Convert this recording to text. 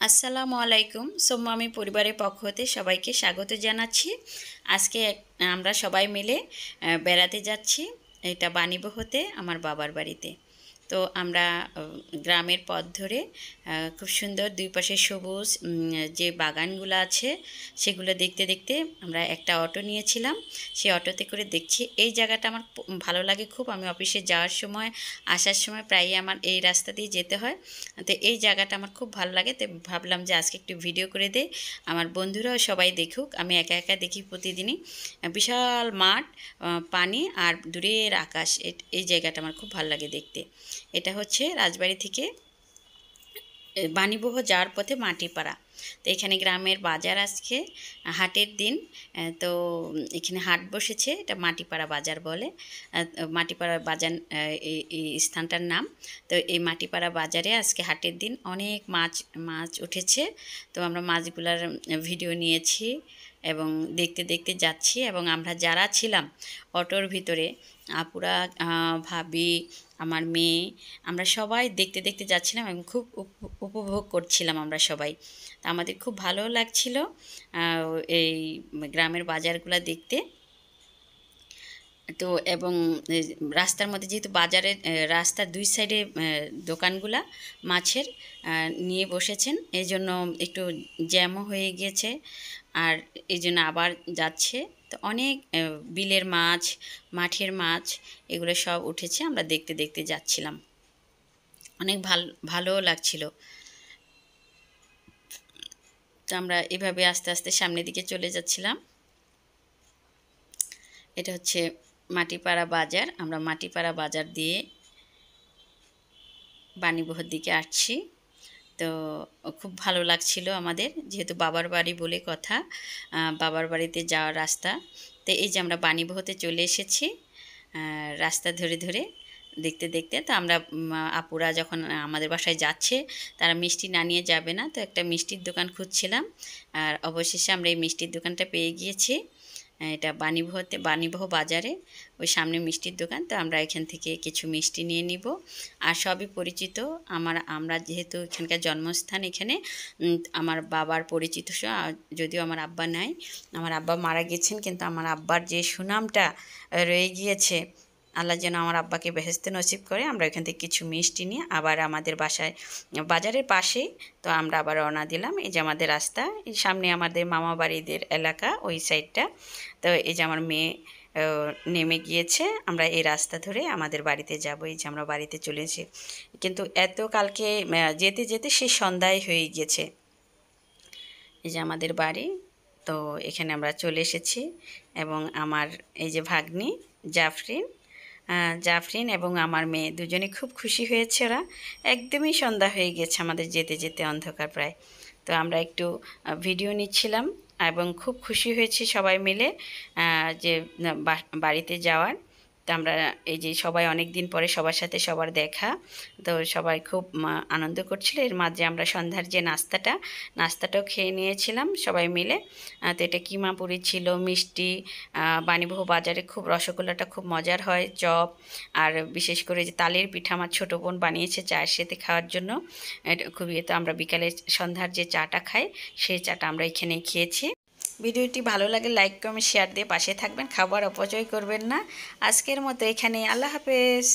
আসসালামু আলাইকুম। সোম্মা আমি পরিবারের পক্ষ হতে সবাইকে স্বাগত জানাচ্ছি। আজকে আমরা সবাই মিলে বেড়াতে যাচ্ছি। এটা বাণীবহতে আমার বাবার বাড়িতে। তো আমরা গ্রামের পথ ধরে খুব সুন্দর দুই পাশে সবুজ যে বাগানগুলো আছে সেগুলো দেখতে দেখতে আমরা একটা অটো নিয়েছিলাম। সেই অটোতে করে দেখছি এই জায়গাটা আমার ভালো লাগে খুব। আমি অফিসে যাওয়ার সময় আসার সময় প্রায়ই আমার এই রাস্তা দিয়ে যেতে হয়। তো এই জায়গাটা আমার খুব ভালো লাগে, তো ভাবলাম যে আজকে একটু ভিডিও করে দেই, আমার বন্ধুরাও সবাই দেখুক। আমি একা একা দেখি প্রতিদিনই। বিশাল মাঠ, পানি আর দূরের আকাশ, এই জায়গাটা আমার খুব ভালো লাগে দেখতে। এটা হচ্ছে রাজবাড়ি থেকে বাণীবহ যাওয়ার পথে মাটিপাড়া। তো এখানে গ্রামের বাজার, আজকে হাটের দিন। তো এখানে হাট বসেছে, এটা মাটিপাড়া বাজার বলে। মাটিপাড়া বাজার এই স্থানটার নাম। তো এই মাটিপাড়া বাজারে আজকে হাটের দিন, অনেক মাছ মাছ উঠেছে। তো আমরা মাছগুলার ভিডিও নিয়েছি এবং দেখতে দেখতে যাচ্ছি। এবং আমরা যারা ছিলাম অটোর ভিতরে, আপুরা, ভাবি, আমার মেয়ে, আমরা সবাই দেখতে দেখতে যাচ্ছিলাম এবং খুব উপভোগ করছিলাম আমরা সবাই। তা আমাদের খুব ভালো লাগছিল এই গ্রামের বাজারগুলো দেখতে। তো এবং রাস্তার মধ্যে, যেহেতু বাজারের রাস্তার দুই সাইডে দোকানগুলা মাছের নিয়ে বসেছেন, এই জন্য একটু জ্যামও হয়ে গিয়েছে। আর এই জন্য আবার যাচ্ছে। তো অনেক বিলের মাছ, মাঠের মাছ, এগুলো সব উঠেছে। আমরা দেখতে দেখতে যাচ্ছিলাম, অনেক ভালোও লাগছিল। তো আমরা এভাবে আস্তে আস্তে সামনের দিকে চলে যাচ্ছিলাম। এটা হচ্ছে মাটিপাড়া বাজার। আমরা মাটিপাড়া বাজার দিয়ে বাণীবহর দিকে আসছি। তো খুব ভালো লাগছিল আমাদের, যেহেতু বাবার বাড়ি বলে কথা, বাবার বাড়িতে যাওয়ার রাস্তা। তো এই যে আমরা বাণীবহতে চলে এসেছি রাস্তা ধরে ধরে দেখতে দেখতে। তো আমরা আপুরা যখন আমাদের বাসায় যাচ্ছে, তারা মিষ্টি না নিয়ে যাবে না, তো একটা মিষ্টির দোকান খুঁজছিলাম। আর অবশেষে আমরা এই মিষ্টির দোকানটা পেয়ে গিয়েছি। এটা বাণীবহ বাজারে ওই সামনে মিষ্টির দোকান। তো আমরা এখান থেকে কিছু মিষ্টি নিয়ে নিব। আর সবই পরিচিত। আমরা যেহেতু এখানকার জন্মস্থান, এখানে আমার বাবার পরিচিত, যদিও আমার আব্বা নাই, আমার আব্বা মারা গেছেন, কিন্তু আমার আব্বার যে সুনামটা রয়ে গিয়েছে, আল্লাহ যেন আমার আব্বাকে বেহেশতে নসিব করে। আমরা এখান থেকে কিছু মিষ্টি নিয়ে আবার আমাদের বাসায়, বাজারের পাশেই, তো আমরা আবার রওনা দিলাম। এই যে আমাদের রাস্তা, এই সামনে আমাদের মামা বাড়িদের এলাকা, ওই সাইডটা। তো এই যে আমার মেয়ে নেমে গিয়েছে। আমরা এই রাস্তা ধরে আমাদের বাড়িতে যাব। এই যে আমরা বাড়িতে চলে এসেছি, কিন্তু এত কালকে যেতে যেতে সে সন্ধ্যায় হয়ে গিয়েছে। এই যে আমাদের বাড়ি। তো এখানে আমরা চলে এসেছি। এবং আমার এই যে ভাগ্নি জাফরিন এবং আমার মেয়ে দুজনে খুব খুশি হয়েছে। ওরা একদমই সন্ধ্যা হয়ে গেছে আমাদের যেতে যেতে, অন্ধকার প্রায়। তো আমরা একটু ভিডিও নিচ্ছিলাম এবং খুব খুশি হয়েছি সবাই মিলে যে বাড়িতে যাওয়ার। তো আমরা এই যে সবাই অনেক দিন পরে সবার সাথে সবার দেখা, তো সবাই খুব আনন্দ করছিল। এর মাঝে আমরা সন্ধ্যার যে নাস্তাটাও খেয়ে নিয়েছিলাম সবাই মিলে। তো এটা কিমা পুরি ছিল, মিষ্টি। বাণীবহ বাজারে খুব রসগোল্লাটা খুব মজার হয়, চপ, আর বিশেষ করে যে তালের পিঠা আমার ছোটো বোন বানিয়েছে চায়ের সাথে খাওয়ার জন্য। এটা খুবই, তো আমরা বিকালে সন্ধ্যার যে চাটা খাই, সেই চাটা আমরা এখানে খেয়েছি। ভিডিওটি ভালো লাগে লাইক কমেন্ট শেয়ার দিয়ে পাশে থাকবেন, খাবার অপচয় করবেন না। আজকের মতো এখানে, আল্লাহ হাফেজ।